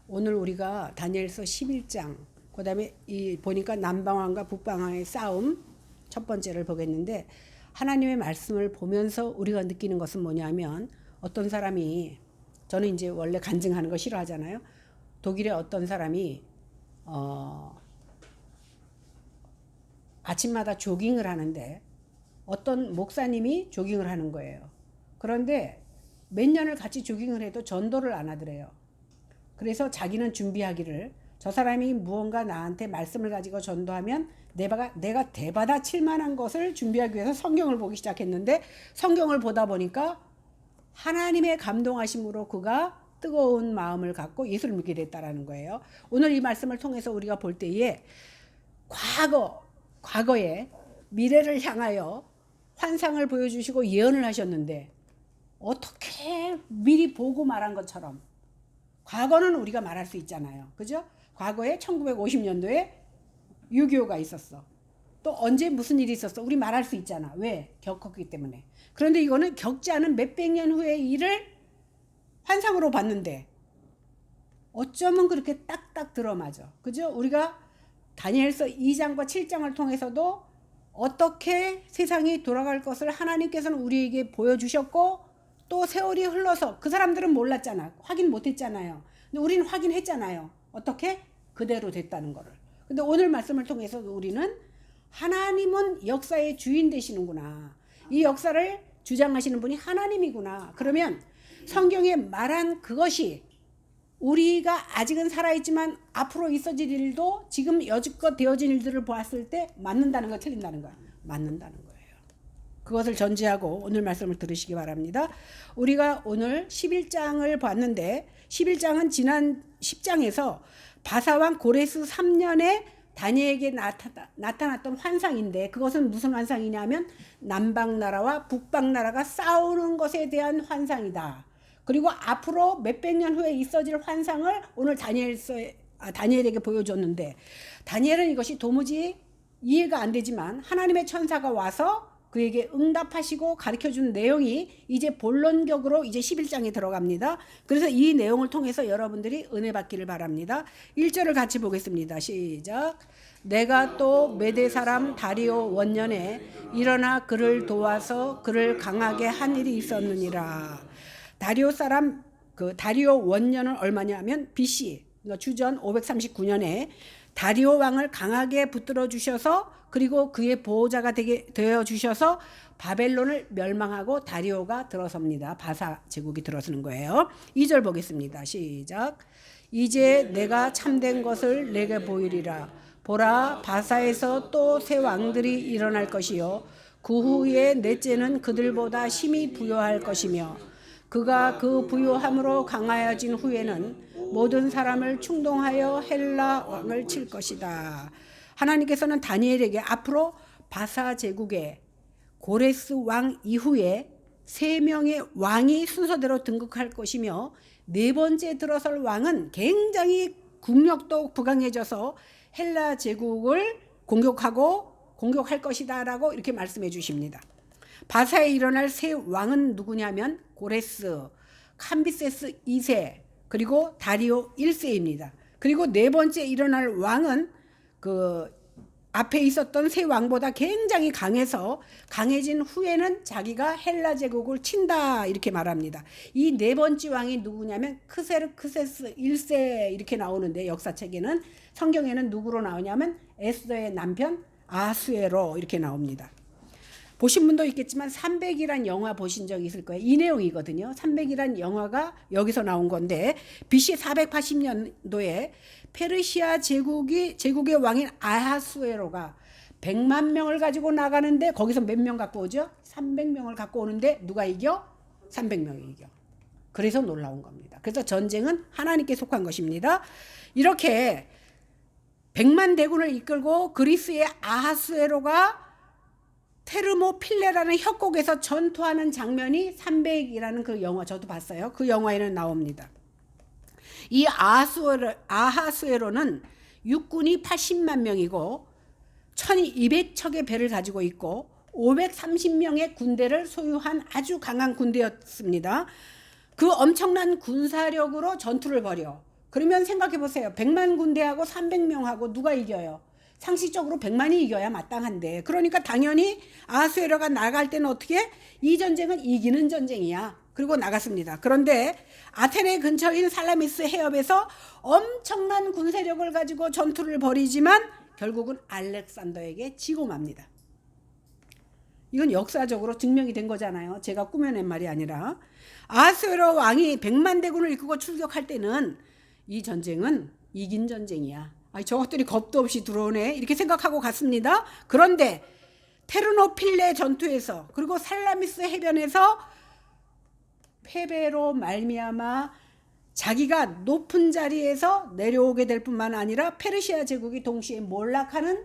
오늘 우리가 다니엘서 11장, 그 다음에 이 보니까 남방왕과 북방왕의 싸움 첫 번째를 보겠는데, 하나님의 말씀을 보면서 우리가 느끼는 것은 뭐냐면, 어떤 사람이, 저는 이제 원래 간증하는 거 싫어하잖아요. 독일의 어떤 사람이 아침마다 조깅을 하는데 어떤 목사님이 조깅을 하는 거예요. 그런데 몇 년을 같이 조깅을 해도 전도를 안 하더래요. 그래서 자기는 준비하기를, 저 사람이 무언가 나한테 말씀을 가지고 전도하면 내가 대받아칠 만한 것을 준비하기 위해서 성경을 보기 시작했는데, 성경을 보다 보니까 하나님의 감동하심으로 그가 뜨거운 마음을 갖고 예수를 믿게 됐다라는 거예요. 오늘 이 말씀을 통해서 우리가 볼 때에 과거에 미래를 향하여 환상을 보여주시고 예언을 하셨는데, 어떻게 미리 보고 말한 것처럼, 과거는 우리가 말할 수 있잖아요. 그죠? 과거에 1950년도에 6.25가 있었어. 또 언제 무슨 일이 있었어. 우리 말할 수 있잖아. 왜? 겪었기 때문에. 그런데 이거는 겪지 않은 몇백 년 후의 일을 환상으로 봤는데 어쩌면 그렇게 딱딱 들어맞아. 그죠? 우리가 다니엘서 2장과 7장을 통해서도 어떻게 세상이 돌아갈 것을 하나님께서는 우리에게 보여주셨고, 또 세월이 흘러서 그 사람들은 몰랐잖아. 확인 못했잖아요. 근데 우리는 확인했잖아요. 어떻게? 그대로 됐다는 거를. 근데 오늘 말씀을 통해서 우리는 하나님은 역사의 주인 되시는구나, 이 역사를 주장하시는 분이 하나님이구나. 그러면 성경에 말한 그것이 우리가 아직은 살아있지만 앞으로 있어질 일도 지금 여지껏 되어진 일들을 보았을 때 맞는다는 거, 틀린다는 거야? 맞는다는 거예요. 그것을 전제하고 오늘 말씀을 들으시기 바랍니다. 우리가 오늘 11장을 봤는데, 11장은 지난 10장에서 바사왕 고레스 3년에 다니엘에게 나타났던 환상인데, 그것은 무슨 환상이냐면 남방나라와 북방나라가 싸우는 것에 대한 환상이다. 그리고 앞으로 몇백 년 후에 있어질 환상을 오늘 다니엘에게 보여줬는데, 다니엘은 이것이 도무지 이해가 안 되지만 하나님의 천사가 와서 그에게 응답하시고 가르쳐준 내용이 이제 본론격으로 이제 11장에 들어갑니다. 그래서 이 내용을 통해서 여러분들이 은혜 받기를 바랍니다. 1절을 같이 보겠습니다. 시작. 내가 또 메대 사람 다리오 원년에 일어나 그를 도와서 그를 강하게 한 일이 있었느니라. 다리오 사람, 그 다리오 원년은 얼마냐면 BC, 주전 539년에 다리오 왕을 강하게 붙들어 주셔서, 그리고 그의 보호자가 되어 주셔서 바벨론을 멸망하고 다리오가 들어섭니다. 바사 제국이 들어서는 거예요. 2절 보겠습니다. 시작. 이제 내가 참된 것을 내게 보이리라. 보라, 바사에서 또 새 왕들이 일어날 것이요 그 후에 넷째는 그들보다 심히 부요할 것이며, 그가 그 부요함으로 강하여진 후에는 모든 사람을 충동하여 헬라 왕을 칠 것이다. 하나님께서는 다니엘에게 앞으로 바사 제국의 고레스 왕 이후에 3명의 왕이 순서대로 등극할 것이며, 네 번째 들어설 왕은 굉장히 국력도 부강해져서 헬라 제국을 공격할 것이다 라고 이렇게 말씀해 주십니다. 바사에 일어날 새 왕은 누구냐면 고레스, 캄비세스 2세, 그리고 다리오 1세입니다. 그리고 네 번째 일어날 왕은 그 앞에 있었던 새 왕보다 굉장히 강해진 후에는 자기가 헬라 제국을 친다 이렇게 말합니다. 이 네 번째 왕이 누구냐면 크세르크세스 1세 이렇게 나오는데, 역사책에는, 성경에는 누구로 나오냐면 에스더의 남편 아수에로 이렇게 나옵니다. 보신 분도 있겠지만 300이란 영화 보신 적 있을 거예요. 이 내용이거든요. 300이란 영화가 여기서 나온 건데, BC 480년도에 페르시아 제국의 왕인 아하수에로가 100만 명을 가지고 나가는데, 거기서 몇 명 갖고 오죠? 300명을 갖고 오는데 누가 이겨? 300명이 이겨. 그래서 놀라운 겁니다. 그래서 전쟁은 하나님께 속한 것입니다. 이렇게 100만 대군을 이끌고 그리스의 아하수에로가 테르모필레라는 협곡에서 전투하는 장면이 300이라는 그 영화, 저도 봤어요. 그 영화에는 나옵니다. 이 아하수에로는 육군이 80만 명이고 1200척의 배를 가지고 있고 530명의 군대를 소유한 아주 강한 군대였습니다. 그 엄청난 군사력으로 전투를 벌여 그러면 생각해 보세요. 100만 군대하고 300명하고 누가 이겨요? 상식적으로 100만이 이겨야 마땅한데, 그러니까 당연히 아하수에로가 나갈 때는 어떻게? 이 전쟁은 이기는 전쟁이야. 그리고 나갔습니다. 그런데 아테네 근처인 살라미스 해협에서 엄청난 군세력을 가지고 전투를 벌이지만 결국은 알렉산더에게 지고 맙니다. 이건 역사적으로 증명이 된 거잖아요. 제가 꾸며낸 말이 아니라. 아하수에로 왕이 100만 대군을 이끌고 출격할 때는 이 전쟁은 이긴 전쟁이야. 저것들이 겁도 없이 들어오네, 이렇게 생각하고 갔습니다. 그런데 테르노필레 전투에서, 그리고 살라미스 해변에서 패배로 말미암아 자기가 높은 자리에서 내려오게 될 뿐만 아니라 페르시아 제국이 동시에 몰락하는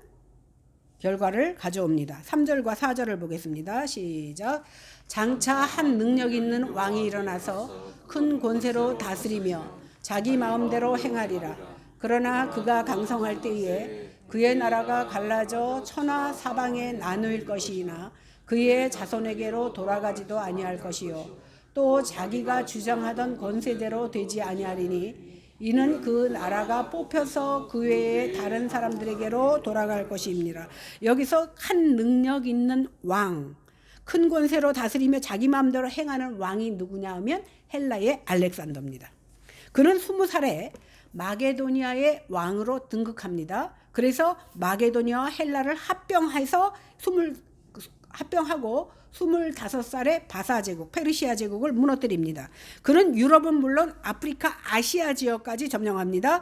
결과를 가져옵니다. 3절과 4절을 보겠습니다. 시작. 장차 한 능력 있는 왕이 일어나서 큰 권세로 다스리며 자기 마음대로 행하리라. 그러나 그가 강성할 때에 그의 나라가 갈라져 천하 사방에 나누일 것이나 그의 자손에게로 돌아가지도 아니할 것이요 또 자기가 주장하던 권세대로 되지 아니하리니 이는 그 나라가 뽑혀서 그 외에 다른 사람들에게로 돌아갈 것입니다. 여기서 한 능력 있는 왕, 큰 권세로 다스리며 자기 마음대로 행하는 왕이 누구냐 하면 헬라의 알렉산더입니다. 그는 20살에 마게도니아의 왕으로 등극합니다. 그래서 마게도니아와 헬라를 합병하고 25살에 바사 제국, 페르시아 제국을 무너뜨립니다. 그는 유럽은 물론 아프리카, 아시아 지역까지 점령합니다.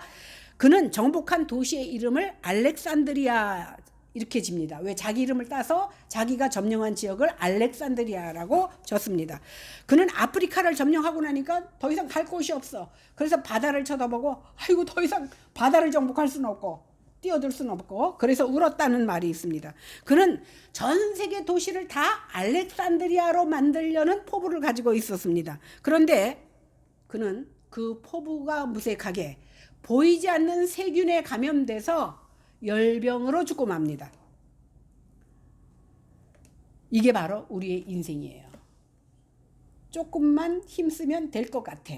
그는 정복한 도시의 이름을 알렉산드리아 이렇게 집니다. 왜? 자기 이름을 따서 자기가 점령한 지역을 알렉산드리아라고 졌습니다. 그는 아프리카를 점령하고 나니까 더 이상 갈 곳이 없어. 그래서 바다를 쳐다보고 아이고 더 이상 바다를 정복할 수는 없고 뛰어들 수는 없고 그래서 울었다는 말이 있습니다. 그는 전 세계 도시를 다 알렉산드리아로 만들려는 포부를 가지고 있었습니다. 그런데 그는 그 포부가 무색하게 보이지 않는 세균에 감염돼서 열병으로 죽고 맙니다. 이게 바로 우리의 인생이에요. 조금만 힘쓰면 될 것 같아.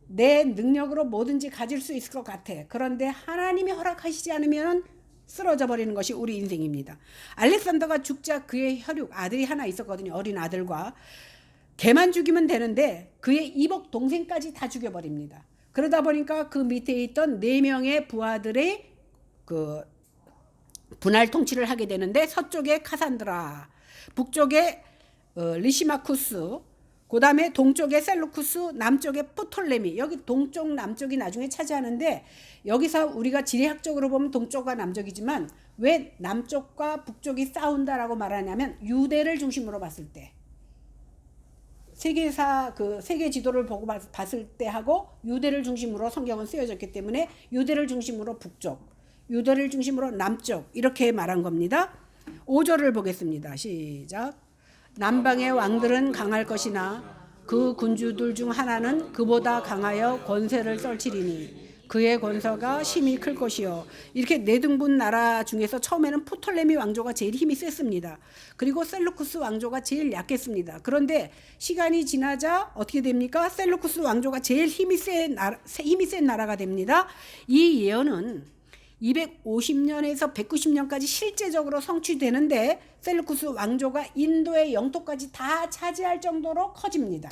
내 능력으로 뭐든지 가질 수 있을 것 같아. 그런데 하나님이 허락하시지 않으면 쓰러져 버리는 것이 우리 인생입니다. 알렉산더가 죽자 그의 혈육, 아들이 하나 있었거든요. 어린 아들과. 걔만 죽이면 되는데 그의 이복 동생까지 다 죽여버립니다. 그러다 보니까 그 밑에 있던 4명의 부하들의 그 분할 통치를 하게 되는데, 서쪽에 카산드라, 북쪽에 리시마쿠스, 그 다음에 동쪽에 셀루쿠스, 남쪽에 프톨레미. 여기 동쪽 남쪽이 나중에 차지하는데, 여기서 우리가 지리학적으로 보면 동쪽과 남쪽이지만 왜 남쪽과 북쪽이 싸운다라고 말하냐면 유대를 중심으로 봤을 때, 세계사 세계 지도를 보고 봤을 때 하고 유대를 중심으로 성경은 쓰여졌기 때문에 유대를 중심으로 북쪽, 유대를 중심으로 남쪽 이렇게 말한 겁니다. 5절을 보겠습니다. 시작. 남방의 왕들은 강할 것이나 그 군주들 중 하나는 그보다 강하여 권세를 떨치리니 그의 권세가 심히 클 것이요. 이렇게 네등분 나라 중에서 처음에는 프톨레미 왕조가 제일 힘이 셌습니다. 그리고 셀루쿠스 왕조가 제일 약했습니다. 그런데 시간이 지나자 어떻게 됩니까? 셀루쿠스 왕조가 제일 힘이 센 나라가 됩니다. 이 예언은 250년에서 190년까지 실제적으로 성취되는데 셀루쿠스 왕조가 인도의 영토까지 다 차지할 정도로 커집니다.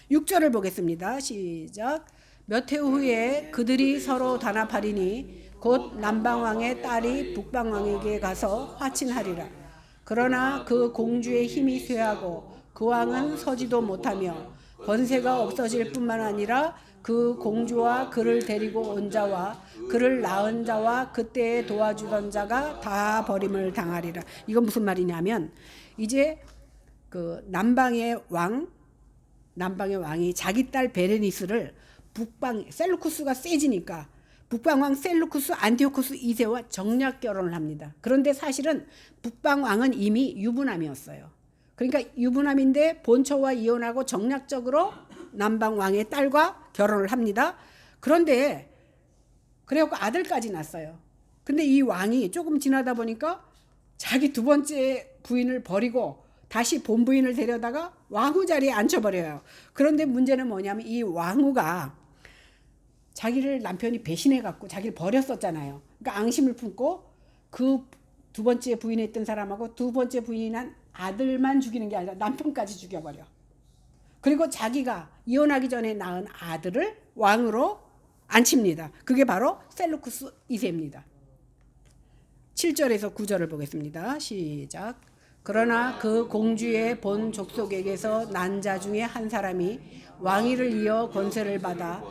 6절을 보겠습니다. 시작. 몇 해 후에 그들이 서로 단합하리니 곧 남방왕의 딸이 북방왕에게 가서 화친하리라. 그러나 그 공주의 힘이 쇠하고 그 왕은 서지도 못하며 권세가 없어질 뿐만 아니라 그 공주와 그를 데리고 온 자와 그를 낳은 자와 그때에 도와주던 자가 다 버림을 당하리라. 이건 무슨 말이냐면 이제 그 남방의 왕이 자기 딸 베레니스를 북방 셀루쿠스가 세지니까 북방왕 셀루쿠스 안티오쿠스 2세와 정략 결혼을 합니다. 그런데 사실은 북방왕은 이미 유부남이었어요. 그러니까 유부남인데 본처와 이혼하고 정략적으로 남방왕의 딸과 결혼을 합니다. 그런데 그래갖고 아들까지 낳았어요. 근데 이 왕이 조금 지나다 보니까 자기 두 번째 부인을 버리고 다시 본부인을 데려다가 왕후 자리에 앉혀버려요. 그런데 문제는 뭐냐면 이 왕후가 자기를 남편이 배신해 갖고 자기를 버렸었잖아요. 그러니까 앙심을 품고 그 두 번째 부인했던 사람하고 두 번째 부인한 아들만 죽이는 게 아니라 남편까지 죽여버려. 그리고 자기가 이혼하기 전에 낳은 아들을 왕으로 앉힙니다. 그게 바로 셀루쿠스 2세입니다. 7절에서 9절을 보겠습니다. 시작. 그러나 그 공주의 본 족속에게서 난 자 중에 한 사람이 왕위를 이어 권세를 받아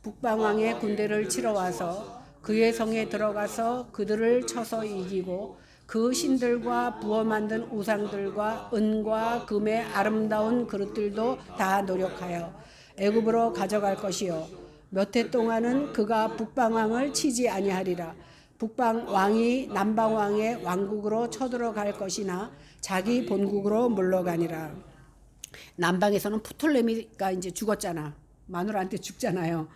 북방왕의 군대를 치러 와서 그의 성에 들어가서 그들을 쳐서 이기고 그 신들과 부어 만든 우상들과 은과 금의 아름다운 그릇들도 다 노력하여 애굽으로 가져갈 것이요 몇 해 동안은 그가 북방왕을 치지 아니하리라. 북방왕이 남방왕의 왕국으로 쳐들어갈 것이나 자기 본국으로 물러가니라. 남방에서는 프톨레미가 이제 죽었잖아. 마누라한테 죽잖아요.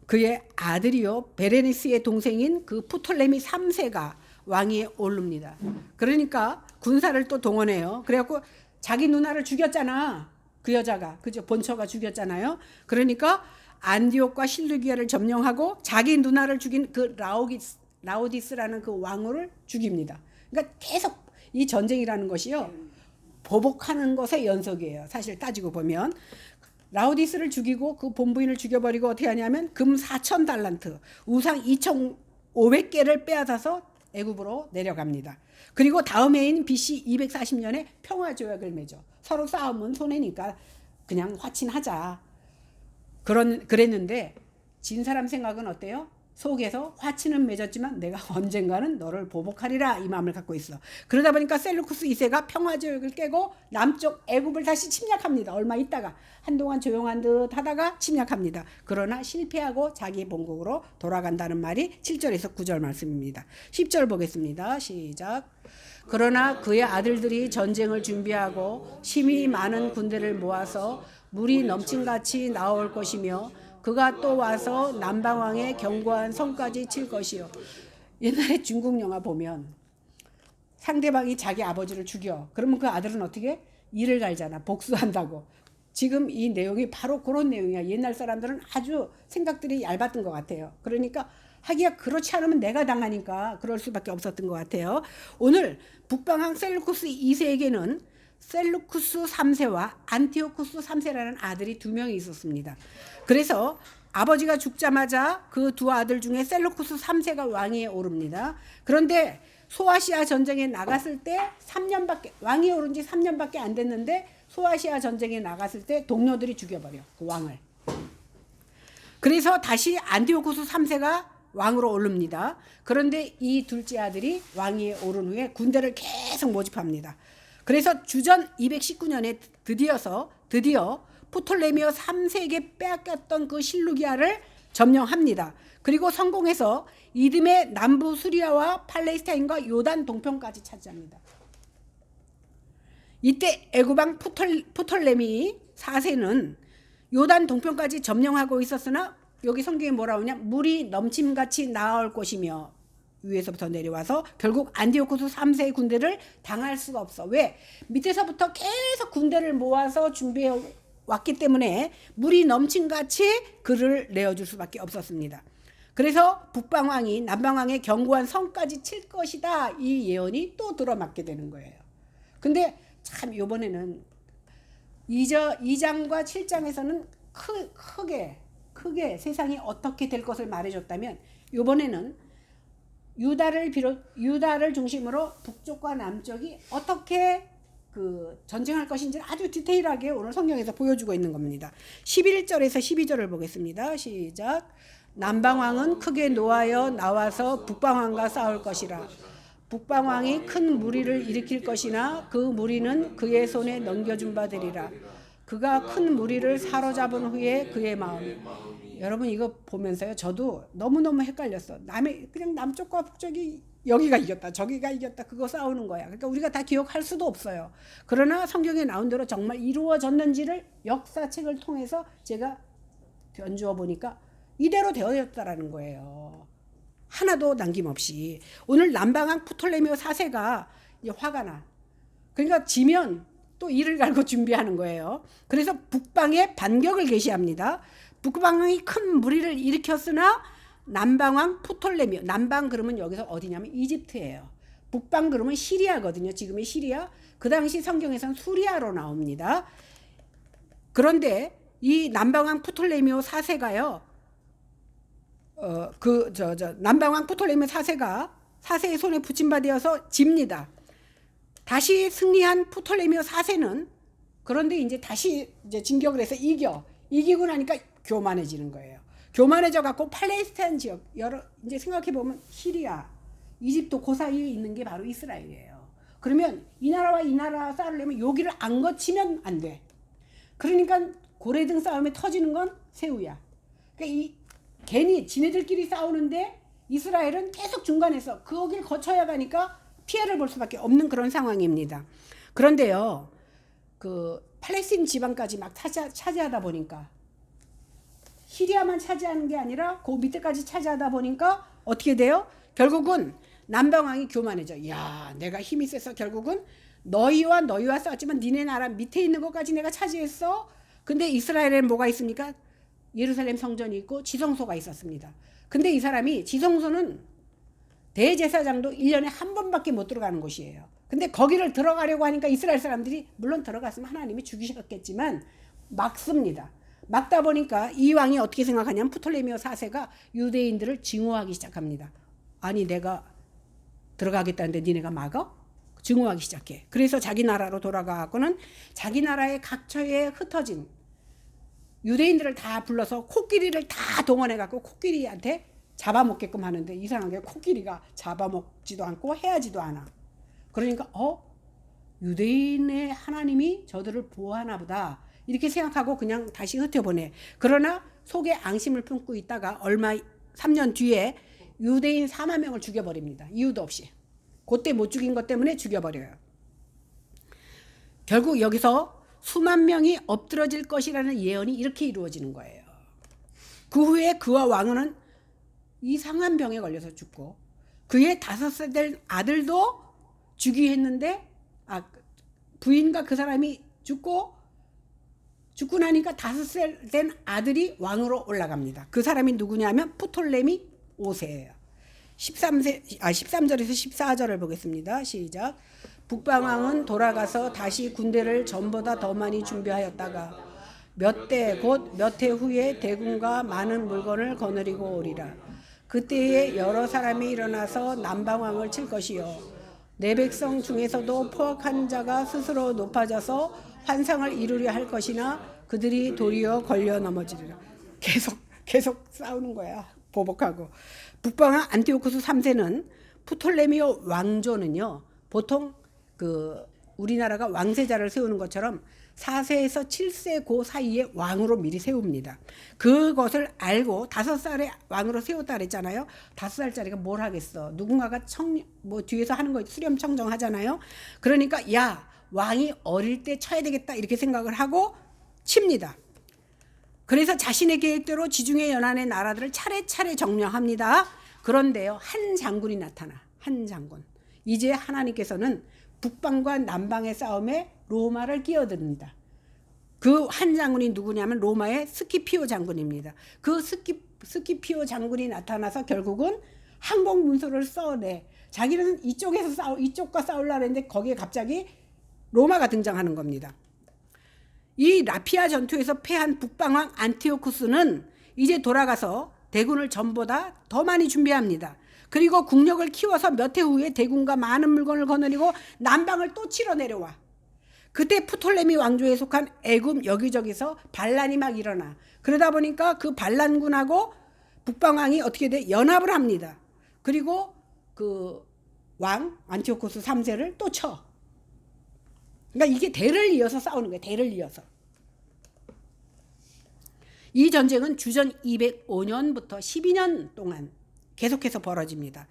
그의 아들이요 베레니스의 동생인 그 프톨레미 3세가 왕위에 오릅니다. 그러니까 군사를 또 동원해요. 그래갖고 자기 누나를 죽였잖아. 그 여자가, 그죠? 본처가 죽였잖아요. 그러니까 안디옥과 실루기아를 점령하고 자기 누나를 죽인 그 라오디스라는 그 왕후를 죽입니다. 그러니까 계속 이 전쟁이라는 것이요 보복하는 것의 연속이에요. 사실 따지고 보면 라오디스를 죽이고 그 본부인을 죽여버리고 어떻게 하냐면 금 4,000달란트, 우상 2,500개를 빼앗아서 애굽으로 내려갑니다. 그리고 다음 해인 BC 240년에 평화조약을 맺어. 서로 싸우면 손해니까 그냥 화친하자. 그랬는데 진 사람 생각은 어때요? 속에서 화친은 맺었지만 내가 언젠가는 너를 보복하리라 이 마음을 갖고 있어. 그러다 보니까 셀루쿠스 2세가 평화조약을 깨고 남쪽 애굽을 다시 침략합니다. 얼마 있다가 한동안 조용한 듯 하다가 침략합니다. 그러나 실패하고 자기 본국으로 돌아간다는 말이 7절에서 9절 말씀입니다. 10절 보겠습니다. 시작. 그러나 그의 아들들이 전쟁을 준비하고 힘이 많은 군대를 모아서 물이 넘친같이 나올 것이며 그가 또 와서 남방왕의 견고한 성까지 칠 것이요. 옛날에 중국 영화 보면 상대방이 자기 아버지를 죽여. 그러면 그 아들은 어떻게? 이를 갈잖아. 복수한다고. 지금 이 내용이 바로 그런 내용이야. 옛날 사람들은 아주 생각들이 얇았던 것 같아요. 그러니까 하기야 그렇지 않으면 내가 당하니까 그럴 수밖에 없었던 것 같아요. 오늘 북방왕 셀루쿠스 2세에게는 셀루쿠스 3세와 안티오쿠스 3세라는 아들이 두 명이 있었습니다. 그래서 아버지가 죽자마자 그 두 아들 중에 셀루쿠스 3세가 왕위에 오릅니다. 그런데 소아시아 전쟁에 나갔을 때 3년밖에 왕위에 오른 지 3년밖에 안 됐는데 소아시아 전쟁에 나갔을 때 동료들이 죽여버려 그 왕을. 그래서 다시 안티오쿠스 3세가 왕으로 오릅니다. 그런데 이 둘째 아들이 왕위에 오른 후에 군대를 계속 모집합니다. 그래서 주전 219년에 드디어 프톨레미오 3세에게 빼앗겼던 그 실루기아를 점령합니다. 그리고 성공해서 이듬해 남부 수리아와 팔레스타인과 요단 동편까지 차지합니다. 이때 애굽왕 프톨레미 4세는 요단 동편까지 점령하고 있었으나 여기 성경에 뭐라고 하냐? 물이 넘침같이 나올 것이며 위에서부터 내려와서 결국 안티오쿠스 3세의 군대를 당할 수가 없어. 왜? 밑에서부터 계속 군대를 모아서 준비해 왔기 때문에 물이 넘침같이 그를 내어줄 수밖에 없었습니다. 그래서 북방왕이 남방왕의 견고한 성까지 칠 것이다. 이 예언이 또 들어맞게 되는 거예요. 근데 참 이번에는 2장과 7장에서는 크게 세상이 어떻게 될 것을 말해줬다면 이번에는 유다를 중심으로 북쪽과 남쪽이 어떻게 그 전쟁할 것인지를 아주 디테일하게 오늘 성경에서 보여주고 있는 겁니다. 11절에서 12절을 보겠습니다. 시작. 남방왕은 크게 노하여 나와서 북방왕과 싸울 것이라. 북방왕이 큰 무리를 일으킬 것이나 그 무리는 그의 손에 넘겨준 바 되리라. 그가 큰 무리를 사로잡은 후에 그의 마음이. 여러분 이거 보면서요 저도 너무너무 헷갈렸어. 그냥 남쪽과 북쪽이 여기가 이겼다 저기가 이겼다 그거 싸우는 거야. 그러니까 우리가 다 기억할 수도 없어요. 그러나 성경에 나온 대로 정말 이루어졌는지를 역사책을 통해서 제가 견주어 보니까 이대로 되어졌다라는 거예요. 하나도 남김없이. 오늘 남방왕 프톨레미오 4세가 이제 화가 나. 그러니까 지면 또 이를 갈고 준비하는 거예요. 그래서 북방에 반격을 개시합니다. 북방왕이 큰 무리를 일으켰으나 남방왕 프톨레미, 남방 그러면 여기서 어디냐면 이집트예요. 북방 그러면 시리아거든요. 지금의 시리아. 그 당시 성경에선 수리아로 나옵니다. 그런데 이 남방왕 프톨레미오 4세가요. 남방왕 프톨레미오 4세의 손에 붙임받아서 집니다. 다시 승리한 프톨레미오 4세는 그런데 이제 다시 진격을 해서 이기고 나니까 교만해지는 거예요. 교만해져 갖고 팔레스타인 지역 이제 생각해 보면 시리아, 이집트 그 사이에 있는 게 바로 이스라엘이에요. 그러면 이 나라와 이 나라 싸우려면 여기를 안 거치면 안 돼. 그러니까 고래등 싸움에 터지는 건 새우야. 그러니까 괜히 지네들끼리 싸우는데 이스라엘은 계속 중간에서 거기를 거쳐야 가니까 피해를 볼 수밖에 없는 그런 상황입니다. 그런데요, 그 팔레스틴 지방까지 막 차지하다 보니까 시리아만 차지하는 게 아니라 그 밑에까지 차지하다 보니까 어떻게 돼요? 결국은 남방왕이 교만해져. 야, 내가 힘이 세서 결국은 너희와 싸웠지만 니네 나라 밑에 있는 것까지 내가 차지했어. 근데 이스라엘에는 뭐가 있습니까? 예루살렘 성전이 있고 지성소가 있었습니다. 근데 이 사람이 지성소는 대제사장도 1년에 한 번밖에 못 들어가는 곳이에요. 근데 거기를 들어가려고 하니까 이스라엘 사람들이 물론 들어갔으면 하나님이 죽이셨겠지만 막습니다. 막다 보니까 이 왕이 어떻게 생각하냐면 프톨레미오 4세가 유대인들을 증오하기 시작합니다. 아니 내가 들어가겠다는데 니네가 막어? 증오하기 시작해. 그래서 자기 나라로 돌아가고는 자기 나라의 각처에 흩어진 유대인들을 다 불러서 코끼리를 다 동원해갖고 코끼리한테 잡아먹게끔 하는데 이상하게 코끼리가 잡아먹지도 않고 해하지도 않아. 그러니까 유대인의 하나님이 저들을 보호하나 보다 이렇게 생각하고 그냥 다시 흩어보내. 그러나 속에 앙심을 품고 있다가 3년 뒤에 유대인 4만 명을 죽여버립니다. 이유도 없이. 그때 못 죽인 것 때문에 죽여버려요. 결국 여기서 수만 명이 엎드러질 것이라는 예언이 이렇게 이루어지는 거예요. 그 후에 그와 왕은 이상한 병에 걸려서 죽고 그의 5살 된 아들도 죽이 했는데 부인과 그 사람이 죽고 나니까 5살 된 아들이 왕으로 올라갑니다. 그 사람이 누구냐면 프톨레미 5세예요. 13절에서 14절을 보겠습니다. 시작. 북방왕은 돌아가서 다시 군대를 전보다 더 많이 준비하였다가 몇 해 후에 대군과 많은 물건을 거느리고 오리라. 그때에 여러 사람이 일어나서 남방왕을 칠 것이요 내 백성 중에서도 포악한 자가 스스로 높아져서 환상을 이루려 할 것이나 그들이 도리어 걸려 넘어지리라. 계속 싸우는 거야. 보복하고. 북방왕 안티오쿠스 3세는 프톨레미오 왕조는요. 보통 우리나라가 왕세자를 세우는 것처럼 4세에서 7세 그 사이에 왕으로 미리 세웁니다. 그것을 알고 5살에 왕으로 세웠다 그랬잖아요. 5살짜리가 뭘 하겠어. 누군가가 뒤에서 하는 거 수렴청정 하잖아요. 그러니까 야 왕이 어릴 때 쳐야 되겠다 이렇게 생각을 하고 칩니다. 그래서 자신의 계획대로 지중해 연안의 나라들을 차례차례 점령합니다. 그런데요 한 장군이 나타나. 한 장군. 이제 하나님께서는 북방과 남방의 싸움에 로마를 끼어듭니다. 그 한 장군이 누구냐면 로마의 스키피오 장군입니다. 그 스키피오 장군이 나타나서 결국은 항복 문서를 써내. 자기는 이쪽과 싸우려고 했는데 거기에 갑자기 로마가 등장하는 겁니다. 이 라피아 전투에서 패한 북방왕 안티오쿠스는 이제 돌아가서 대군을 전보다 더 많이 준비합니다. 그리고 국력을 키워서 몇 해 후에 대군과 많은 물건을 거느리고 남방을 또 치러 내려와. 그때 프톨레미 왕조에 속한 애굽 여기저기서 반란이 막 일어나. 그러다 보니까 그 반란군하고 북방왕이 어떻게 돼? 연합을 합니다. 그리고 그 왕 안티오쿠스 3세를 또 쳐. 그러니까 이게 대를 이어서 싸우는 거예요. 대를 이어서. 이 전쟁은 주전 205년부터 12년 동안 계속해서 벌어집니다.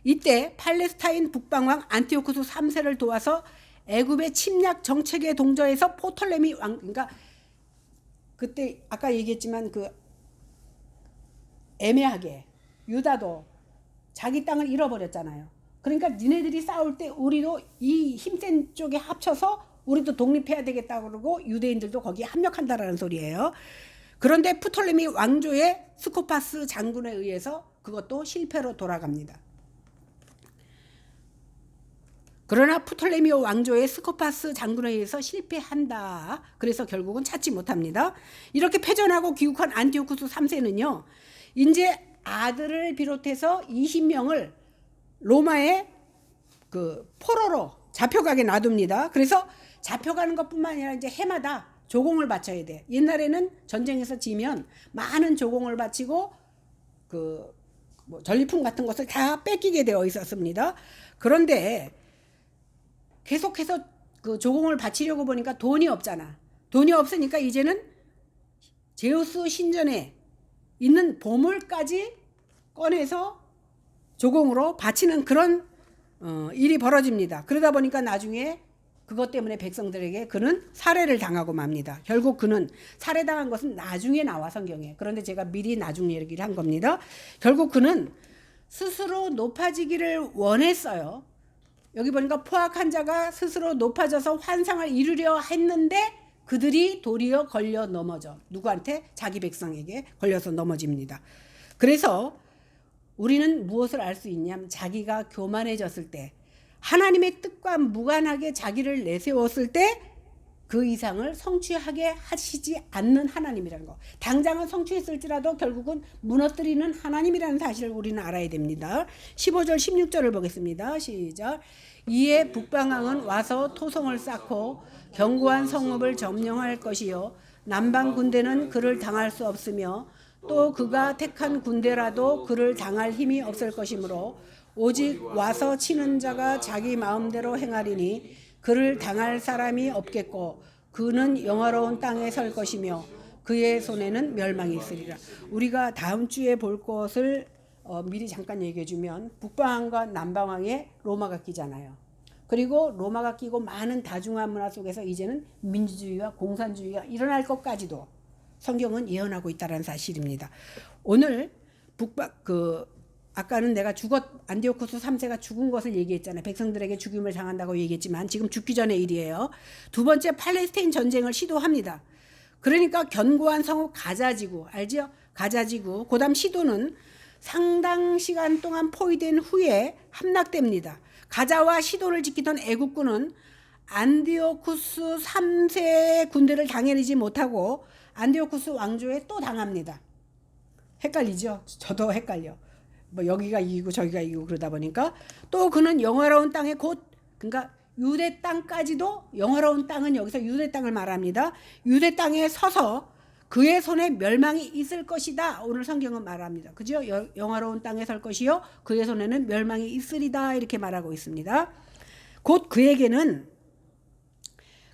이때 팔레스타인 북방왕 안티오쿠스 3세를 도와서 애굽의 침략 정책에 동조해서 프톨레미 왕, 그러니까 그때 아까 얘기했지만 애매하게 유다도 자기 땅을 잃어버렸잖아요. 그러니까 니네들이 싸울 때 우리도 이 힘센 쪽에 합쳐서 우리도 독립해야 되겠다 그러고 유대인들도 거기에 합력한다라는 소리예요. 그런데 프톨레미 왕조의 스코파스 장군에 의해서 그것도 실패로 돌아갑니다. 그러나 프톨레미오 왕조의 스코파스 장군에 의해서 실패한다. 그래서 결국은 찾지 못합니다. 이렇게 패전하고 귀국한 안티오쿠스 3세는요. 이제 아들을 비롯해서 20명을 로마의 그 포로로 잡혀가게 놔둡니다. 그래서 잡혀가는 것뿐만 아니라 이제 해마다 조공을 바쳐야 돼. 옛날에는 전쟁에서 지면 많은 조공을 바치고 뭐 전리품 같은 것을 다 뺏기게 되어 있었습니다. 그런데 계속해서 그 조공을 바치려고 보니까 돈이 없잖아. 돈이 없으니까 이제는 제우스 신전에 있는 보물까지 꺼내서 조공으로 바치는 그런 일이 벌어집니다. 그러다 보니까 나중에 그것 때문에 백성들에게 그는 살해를 당하고 맙니다. 결국 그는 살해당한 것은 나중에 나와 성경에. 그런데 제가 미리 나중 얘기를 한 겁니다. 결국 그는 스스로 높아지기를 원했어요. 여기 보니까 포악한 자가 스스로 높아져서 환상을 이루려 했는데 그들이 도리어 걸려 넘어져. 누구한테? 자기 백성에게 걸려서 넘어집니다. 그래서 우리는 무엇을 알 수 있냐면 자기가 교만해졌을 때, 하나님의 뜻과 무관하게 자기를 내세웠을 때 그 이상을 성취하게 하시지 않는 하나님이라는 거. 당장은 성취했을지라도 결국은 무너뜨리는 하나님이라는 사실을 우리는 알아야 됩니다. 15절 16절을 보겠습니다. 시작. 이에 북방왕은 와서 토성을 쌓고 견고한 성읍을 점령할 것이요 남방 군대는 그를 당할 수 없으며 또 그가 택한 군대라도 그를 당할 힘이 없을 것이므로 오직 와서 치는 자가 자기 마음대로 행하리니 그를 당할 사람이 없겠고 그는 영화로운 땅에 설 것이며 그의 손에는 멸망이 있으리라. 우리가 다음 주에 볼 것을 미리 잠깐 얘기해 주면 북방왕과 남방왕에 로마가 끼잖아요. 그리고 로마가 끼고 많은 다중화 문화 속에서 이제는 민주주의와 공산주의가 일어날 것까지도 성경은 예언하고 있다는 사실입니다. 오늘 아까는 내가 안디오쿠스 3세가 죽은 것을 얘기했잖아요. 백성들에게 죽임을 당한다고 얘기했지만 지금 죽기 전의 일이에요. 두 번째 팔레스타인 전쟁을 시도합니다. 그러니까 견고한 성읍 가자지구, 알죠? 가자지구. 그다음 시도는 상당 시간 동안 포위된 후에 함락됩니다. 가자와 시도를 지키던 애국군은 안디오쿠스 3세의 군대를 당해내지 못하고 안디오쿠스 왕조에 또 당합니다. 헷갈리죠? 저도 헷갈려. 뭐 여기가 이기고 저기가 이기고 그러다 보니까 또 그는 영화로운 땅에 그러니까 유대 땅까지도, 영화로운 땅은 여기서 유대 땅을 말합니다. 유대 땅에 서서 그의 손에 멸망이 있을 것이다. 오늘 성경은 말합니다. 그죠? 영화로운 땅에 설 것이요 그의 손에는 멸망이 있으리다. 이렇게 말하고 있습니다. 곧 그에게는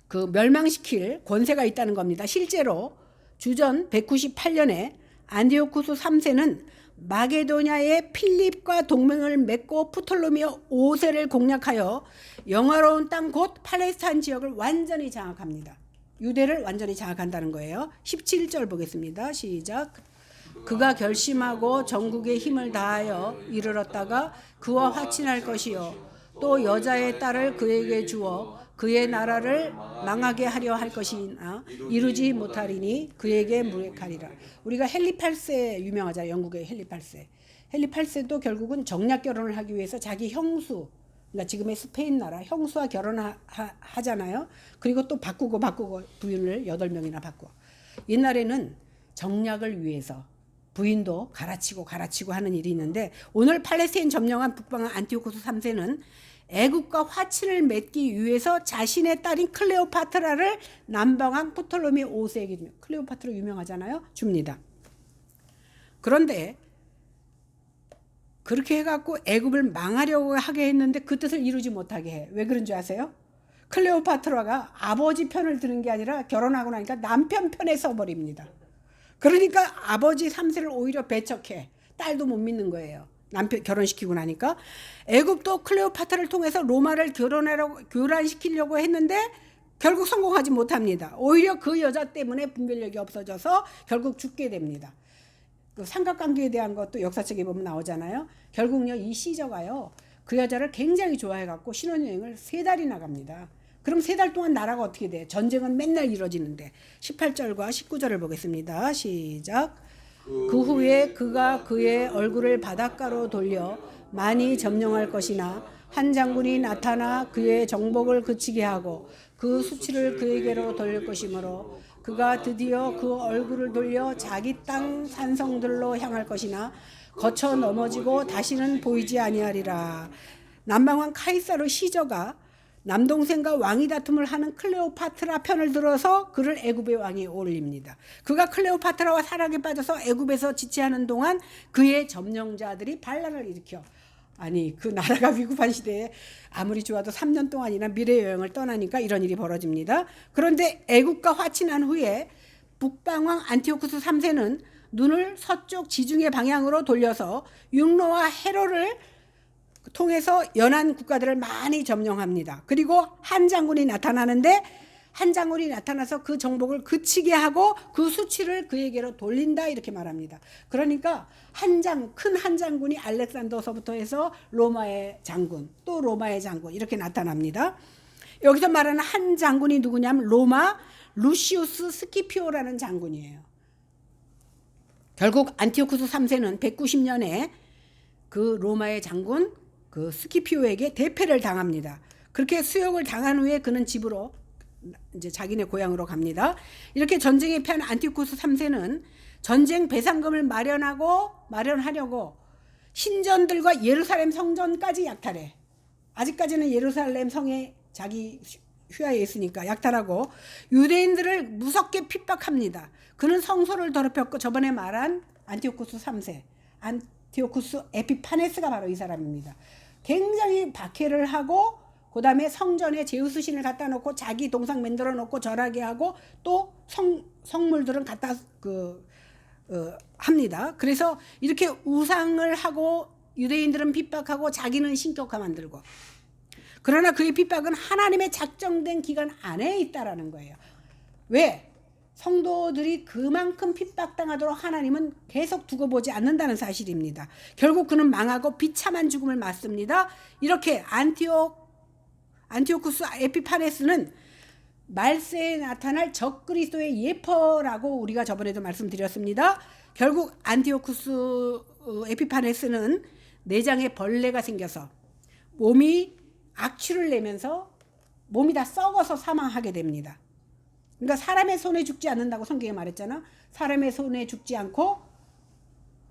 그 멸망시킬 권세가 있다는 겁니다. 실제로 주전 198년에 안디오쿠스 3세는 마게도냐의 필립과 동맹을 맺고 프톨로미오 5세를 공략하여 영화로운 땅 곧 팔레스타인 지역을 완전히 장악합니다. 유대를 완전히 장악한다는 거예요. 17절 보겠습니다. 시작. 그가 결심하고 전국의 힘을 다하여 이르렀다가 그와 화친할 것이요 또 여자의 딸을 그에게 주어 그의 나라를 망하게 하려 할 것이나 이루지 못하리니 그에게 무력하리라. 우리가 헨리 8세 유명하잖아요. 영국의 헨리 8세. 헨리 8세도 결국은 정략 결혼을 하기 위해서 자기 형수, 그러니까 지금의 스페인 나라 형수와 결혼하잖아요. 그리고 또 바꾸고 부인을 8명이나 바꿔. 옛날에는 정략을 위해서 부인도 갈아치고 하는 일이 있는데 오늘 팔레스타인 점령한 북방왕 안티오쿠스 3세는 애국과 화친을 맺기 위해서 자신의 딸인 클레오파트라를 남방왕 프톨로미 5세에게, 클레오파트라 유명하잖아요. 줍니다. 그런데 그렇게 해갖고 애굽을 망하려고 하게 했는데 그 뜻을 이루지 못하게 해. 왜 그런 줄 아세요? 클레오파트라가 아버지 편을 드는 게 아니라 결혼하고 나니까 남편 편에 서버립니다. 그러니까 아버지 3세를 오히려 배척해. 딸도 못 믿는 거예요. 남편 결혼시키고 나니까. 애굽도 클레오파트라를 통해서 로마를 교란시키려고 했는데 결국 성공하지 못합니다. 오히려 그 여자 때문에 분별력이 없어져서 결국 죽게 됩니다. 그 삼각관계에 대한 것도 역사책에 보면 나오잖아요. 결국요 이 시저가요 그 여자를 굉장히 좋아해갖고 신혼여행을 3달이나 갑니다. 그럼 3달 동안 나라가 어떻게 돼? 전쟁은 맨날 이루어지는데. 18절과 19절을 보겠습니다. 시작. 그 후에 그가 그의 얼굴을 바닷가로 돌려 많이 점령할 것이나 한 장군이 나타나 그의 정복을 그치게 하고 그 수치를 그에게로 돌릴 것이므로 그가 드디어 그 얼굴을 돌려 자기 땅 산성들로 향할 것이나 거쳐 넘어지고 다시는 보이지 아니하리라. 남방왕 카이사르 시저가 남동생과 왕이 다툼을 하는 클레오파트라 편을 들어서 그를 애굽의 왕이 올립니다. 그가 클레오파트라와 사랑에 빠져서 애굽에서 지체하는 동안 그의 점령자들이 반란을 일으켜, 아니 그 나라가 위급한 시대에 아무리 좋아도 3년 동안이나 미래 여행을 떠나니까 이런 일이 벌어집니다. 그런데 애굽과 화친한 후에 북방왕 안티오쿠스 3세는 눈을 서쪽 지중해 방향으로 돌려서 육로와 해로를 통해서 연안 국가들을 많이 점령합니다. 그리고 한 장군이 나타나는데 한 장군이 나타나서 그 정복을 그치게 하고 그 수치를 그에게로 돌린다 이렇게 말합니다. 그러니까 큰 한 장군이 알렉산더서부터 해서 로마의 장군, 또 로마의 장군 이렇게 나타납니다. 여기서 말하는 한 장군이 누구냐면 로마 루시우스 스키피오라는 장군이에요. 결국 안티오쿠스 3세는 190년에 그 로마의 장군 그 스키피오에게 대패를 당합니다. 그렇게 수욕을 당한 후에 그는 집으로 이제 자기네 고향으로 갑니다. 이렇게 전쟁에 패한 안티오쿠스 3세는 전쟁 배상금을 마련하려고 신전들과 예루살렘 성전까지 약탈해. 아직까지는 예루살렘 성에 자기 휘하에 있으니까 약탈하고 유대인들을 무섭게 핍박합니다. 그는 성소를 더럽혔고 저번에 말한 안티오쿠스 3세, 안티오쿠스 에피파네스가 바로 이 사람입니다. 굉장히 박해를 하고 그 다음에 성전에 제우스 신을 갖다 놓고 자기 동상 만들어 놓고 절하게 하고 또 성물들은 갖다 합니다. 그래서 이렇게 우상을 하고 유대인들은 핍박하고 자기는 신격화 만들고, 그러나 그의 핍박은 하나님의 작정된 기간 안에 있다라는 거예요. 왜? 성도들이 그만큼 핍박당하도록 하나님은 계속 두고 보지 않는다는 사실입니다. 결국 그는 망하고 비참한 죽음을 맞습니다. 이렇게 안티오쿠스 에피파네스는 말세에 나타날 적그리스도의 예퍼라고 우리가 저번에도 말씀드렸습니다. 결국 안티오쿠스 에피파네스는 내장에 벌레가 생겨서 몸이 악취를 내면서 몸이 다 썩어서 사망하게 됩니다. 그러니까 사람의 손에 죽지 않는다고 성경에 말했잖아. 사람의 손에 죽지 않고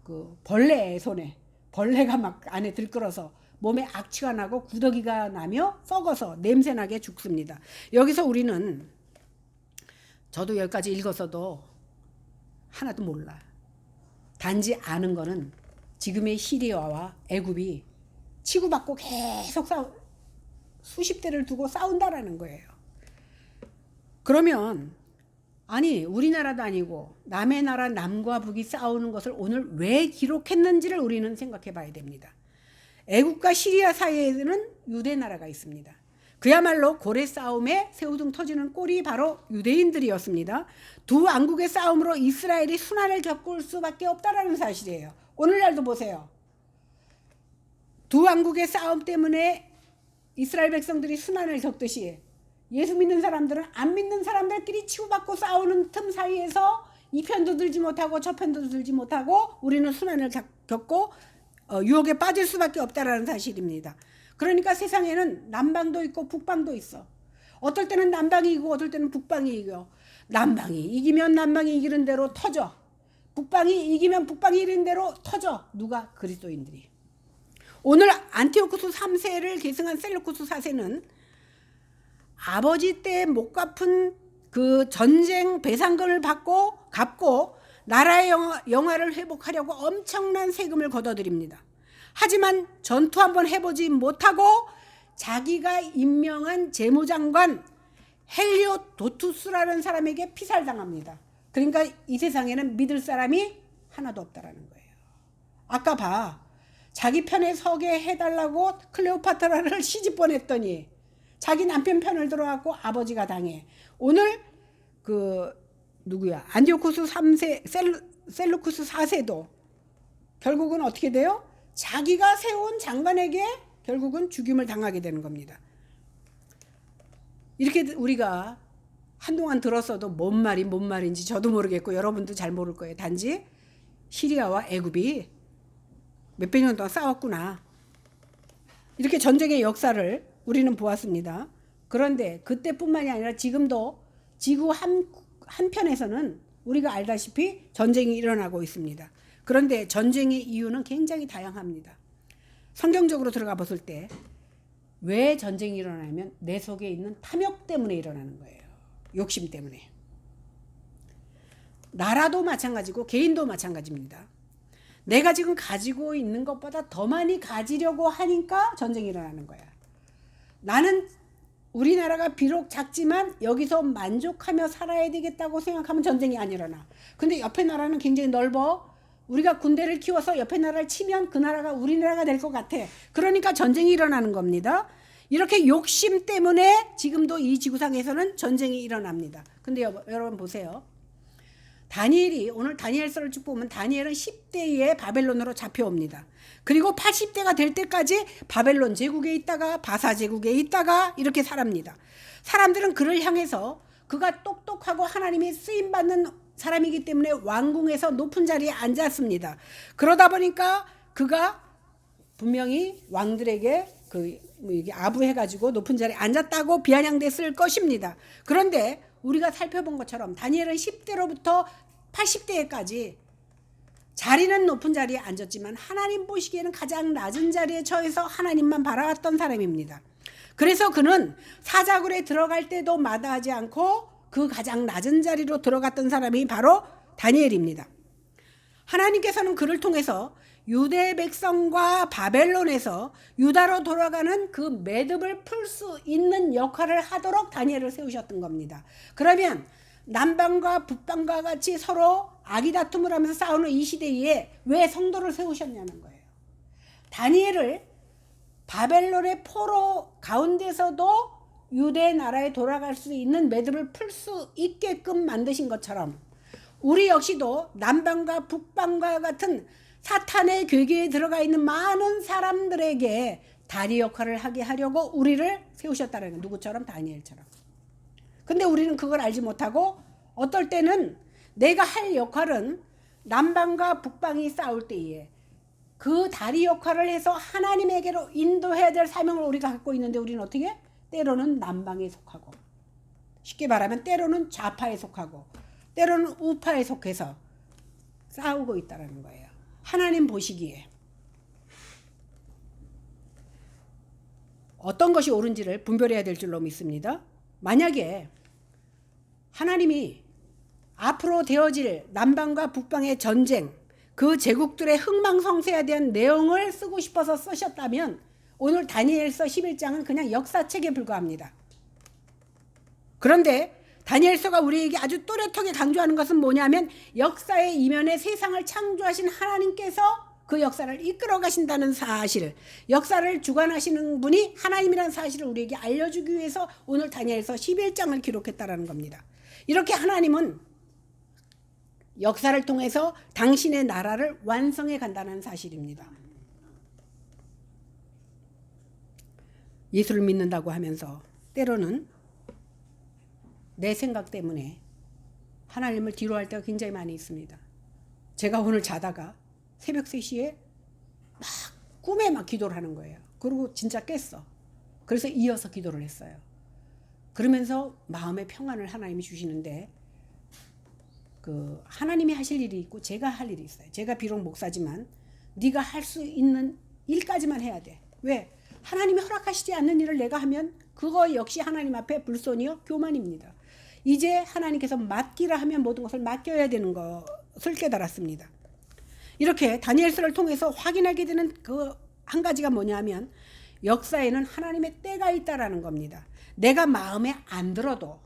그 벌레의 손에, 벌레가 막 안에 들끓어서 몸에 악취가 나고 구더기가 나며 썩어서 냄새나게 죽습니다. 여기서 우리는, 저도 여기까지 읽었어도 하나도 몰라. 단지 아는 거는 지금의 시리아와 애굽이 치고받고 계속 수십 대를 두고 싸운다라는 거예요. 그러면 아니 우리나라도 아니고 남의 나라 남과 북이 싸우는 것을 오늘 왜 기록했는지를 우리는 생각해 봐야 됩니다. 애국과 시리아 사이에는 유대 나라가 있습니다. 그야말로 고래 싸움에 새우등 터지는 꼴이 바로 유대인들이었습니다. 두 왕국의 싸움으로 이스라엘이 순환을 겪을 수밖에 없다라는 사실이에요. 오늘날도 보세요. 두 왕국의 싸움 때문에 이스라엘 백성들이 순환을 겪듯이 예수 믿는 사람들은 안 믿는 사람들끼리 치고받고 싸우는 틈 사이에서 이 편도 들지 못하고 저 편도 들지 못하고 우리는 순환을 겪고 유혹에 빠질 수밖에 없다라는 사실입니다. 그러니까 세상에는 남방도 있고 북방도 있어. 어떨 때는 남방이 이기고 어떨 때는 북방이 이겨. 남방이 이기면 남방이 이기는 대로 터져. 북방이 이기면 북방이 이기는 대로 터져. 누가? 그리스도인들이. 오늘 안티오쿠스 3세를 계승한 셀루쿠스 4세는 아버지 때 못 갚은 그 전쟁 배상금을 갚고 나라의 영화를 회복하려고 엄청난 세금을 걷어들입니다. 하지만 전투 한번 해보지 못하고 자기가 임명한 재무장관 헬리오도투스라는 사람에게 피살당합니다. 그러니까 이 세상에는 믿을 사람이 하나도 없다라는 거예요. 아까 봐. 자기 편에 서게 해달라고 클레오파트라를 시집 보냈더니 자기 남편 편을 들어갖고 아버지가 당해. 오늘 안티오쿠스 3세 셀루쿠스 4세도 결국은 어떻게 돼요? 자기가 세운 장관에게 결국은 죽임을 당하게 되는 겁니다. 이렇게 우리가 한동안 들었어도 뭔 말인지 저도 모르겠고 여러분도 잘 모를 거예요. 단지 시리아와 애굽이 몇백 년 동안 싸웠구나. 이렇게 전쟁의 역사를 우리는 보았습니다. 그런데 그때뿐만이 아니라 지금도 지구 한편에서는 우리가 알다시피 전쟁이 일어나고 있습니다. 그런데 전쟁의 이유는 굉장히 다양합니다. 성경적으로 들어가 봤을 때 왜 전쟁이 일어나냐면 내 속에 있는 탐욕 때문에 일어나는 거예요. 욕심 때문에. 나라도 마찬가지고 개인도 마찬가지입니다. 내가 지금 가지고 있는 것보다 더 많이 가지려고 하니까 전쟁이 일어나는 거야. 나는 우리나라가 비록 작지만 여기서 만족하며 살아야 되겠다고 생각하면 전쟁이 안 일어나. 근데 옆에 나라는 굉장히 넓어. 우리가 군대를 키워서 옆에 나라를 치면 그 나라가 우리나라가 될 것 같아. 그러니까 전쟁이 일어나는 겁니다. 이렇게 욕심 때문에 지금도 이 지구상에서는 전쟁이 일어납니다. 근데 여러분 보세요. 다니엘이 오늘 다니엘서를 쭉 보면 다니엘은 10대에 바벨론으로 잡혀옵니다. 그리고 80대가 될 때까지 바벨론 제국에 있다가 바사 제국에 있다가 이렇게 살합니다. 사람들은 그를 향해서 그가 똑똑하고 하나님이 쓰임받는 사람이기 때문에 왕궁에서 높은 자리에 앉았습니다. 그러다 보니까 그가 분명히 왕들에게 아부해가지고 높은 자리에 앉았다고 비아냥됐을 것입니다. 그런데 우리가 살펴본 것처럼 다니엘은 10대로부터 80대까지 자리는 높은 자리에 앉았지만 하나님 보시기에는 가장 낮은 자리에 처해서 하나님만 바라봤던 사람입니다. 그래서 그는 사자굴에 들어갈 때도 마다하지 않고 그 가장 낮은 자리로 들어갔던 사람이 바로 다니엘입니다. 하나님께서는 그를 통해서 유대 백성과 바벨론에서 유다로 돌아가는 그 매듭을 풀 수 있는 역할을 하도록 다니엘을 세우셨던 겁니다. 그러면 남방과 북방과 같이 서로 아기다툼을 하면서 싸우는 이 시대에 왜 성도를 세우셨냐는 거예요. 다니엘을 바벨론의 포로 가운데서도 유대 나라에 돌아갈 수 있는 매듭을 풀 수 있게끔 만드신 것처럼 우리 역시도 남방과 북방과 같은 사탄의 괴계에 들어가 있는 많은 사람들에게 다리 역할을 하게 하려고 우리를 세우셨다는 거예요. 누구처럼? 다니엘처럼. 근데 우리는 그걸 알지 못하고 어떨 때는 내가 할 역할은 남방과 북방이 싸울 때에 그 다리 역할을 해서 하나님에게로 인도해야 될 사명을 우리가 갖고 있는데 우리는 어떻게? 때로는 남방에 속하고 쉽게 말하면 때로는 좌파에 속하고 때로는 우파에 속해서 싸우고 있다는 거예요. 하나님 보시기에 어떤 것이 옳은지를 분별해야 될 줄로 믿습니다. 만약에 하나님이 앞으로 되어질 남방과 북방의 전쟁, 그 제국들의 흥망성쇠에 대한 내용을 쓰고 싶어서 쓰셨다면 오늘 다니엘서 11장은 그냥 역사책에 불과합니다. 그런데 다니엘서가 우리에게 아주 또렷하게 강조하는 것은 뭐냐면 역사의 이면에 세상을 창조하신 하나님께서 그 역사를 이끌어 가신다는 사실, 역사를 주관하시는 분이 하나님이라는 사실을 우리에게 알려주기 위해서 오늘 다니엘서 11장을 기록했다는 겁니다. 이렇게 하나님은 역사를 통해서 당신의 나라를 완성해 간다는 사실입니다. 예수를 믿는다고 하면서 때로는 내 생각 때문에 하나님을 뒤로 할 때가 굉장히 많이 있습니다. 제가 오늘 자다가 새벽 3시에 막 꿈에 막 기도를 하는 거예요. 그리고 진짜 깼어. 그래서 이어서 기도를 했어요. 그러면서 마음의 평안을 하나님이 주시는데 그 하나님이 하실 일이 있고 제가 할 일이 있어요. 제가 비록 목사지만 네가 할 수 있는 일까지만 해야 돼. 왜? 하나님이 허락하시지 않는 일을 내가 하면 그거 역시 하나님 앞에 불손이요 교만입니다. 이제 하나님께서 맡기라 하면 모든 것을 맡겨야 되는 것을 깨달았습니다. 이렇게 다니엘서를 통해서 확인하게 되는 그 한 가지가 뭐냐면 역사에는 하나님의 때가 있다라는 겁니다. 내가 마음에 안 들어도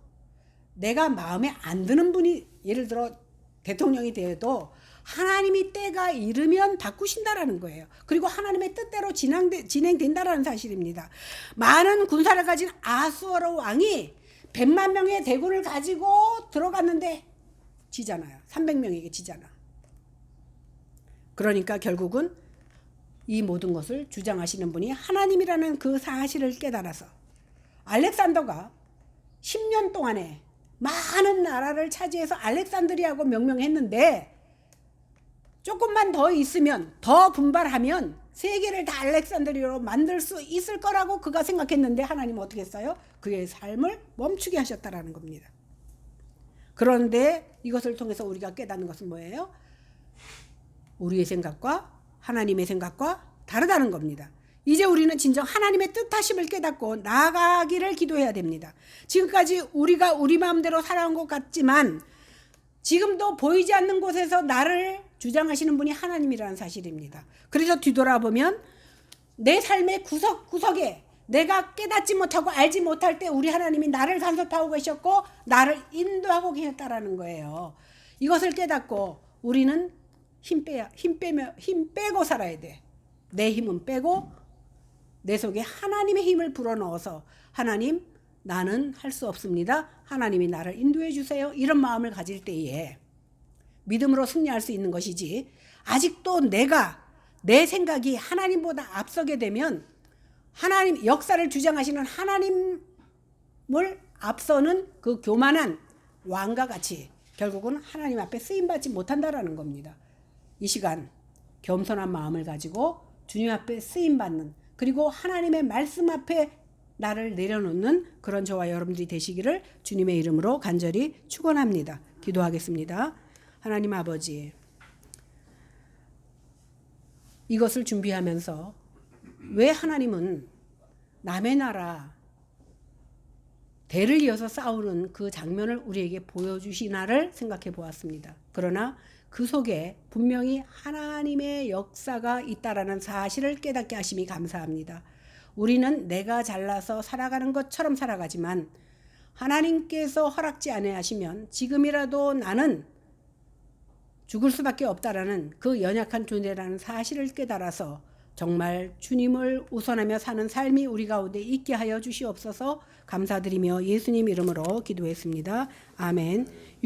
내가 마음에 안 드는 분이 예를 들어 대통령이 되어도 하나님이 때가 이르면 바꾸신다라는 거예요. 그리고 하나님의 뜻대로 진행된다라는 사실입니다. 많은 군사를 가진 아수르 왕이 100만 명의 대군을 가지고 들어갔는데 지잖아요. 300명에게 지잖아. 그러니까 결국은 이 모든 것을 주장하시는 분이 하나님이라는 그 사실을 깨달아서 알렉산더가 10년 동안에 많은 나라를 차지해서 알렉산드리아고 명명했는데 조금만 더 있으면, 더 분발하면 세계를 다 알렉산드리아로 만들 수 있을 거라고 그가 생각했는데 하나님은 어떻게 했어요? 그의 삶을 멈추게 하셨다라는 겁니다. 그런데 이것을 통해서 우리가 깨닫는 것은 뭐예요? 우리의 생각과 하나님의 생각과 다르다는 겁니다. 이제 우리는 진정 하나님의 뜻하심을 깨닫고 나아가기를 기도해야 됩니다. 지금까지 우리가 우리 마음대로 살아온 것 같지만 지금도 보이지 않는 곳에서 나를 주장하시는 분이 하나님이라는 사실입니다. 그래서 뒤돌아보면 내 삶의 구석구석에 내가 깨닫지 못하고 알지 못할 때 우리 하나님이 나를 간섭하고 계셨고 나를 인도하고 계셨다라는 거예요. 이것을 깨닫고 우리는 힘 빼고 살아야 돼. 내 힘은 빼고 내 속에 하나님의 힘을 불어넣어서 하나님, 나는 할 수 없습니다. 하나님이 나를 인도해 주세요. 이런 마음을 가질 때에 믿음으로 승리할 수 있는 것이지, 아직도 내 생각이 하나님보다 앞서게 되면 하나님 역사를 주장하시는 하나님을 앞서는 그 교만한 왕과 같이 결국은 하나님 앞에 쓰임받지 못한다라는 겁니다. 이 시간 겸손한 마음을 가지고 주님 앞에 쓰임받는, 그리고 하나님의 말씀 앞에 나를 내려놓는 그런 저와 여러분들이 되시기를 주님의 이름으로 간절히 축원합니다. 기도하겠습니다. 하나님 아버지, 이것을 준비하면서 왜 하나님은 남의 나라 대를 이어서 싸우는 그 장면을 우리에게 보여주시나를 생각해 보았습니다. 그러나 그 속에 분명히 하나님의 역사가 있다라는 사실을 깨닫게 하심이 감사합니다. 우리는 내가 잘나서 살아가는 것처럼 살아가지만 하나님께서 허락지 아니하시면 지금이라도 나는 죽을 수밖에 없다라는 그 연약한 존재라는 사실을 깨달아서 정말 주님을 우선하며 사는 삶이 우리 가운데 있게 하여 주시옵소서. 감사드리며 예수님 이름으로 기도했습니다. 아멘.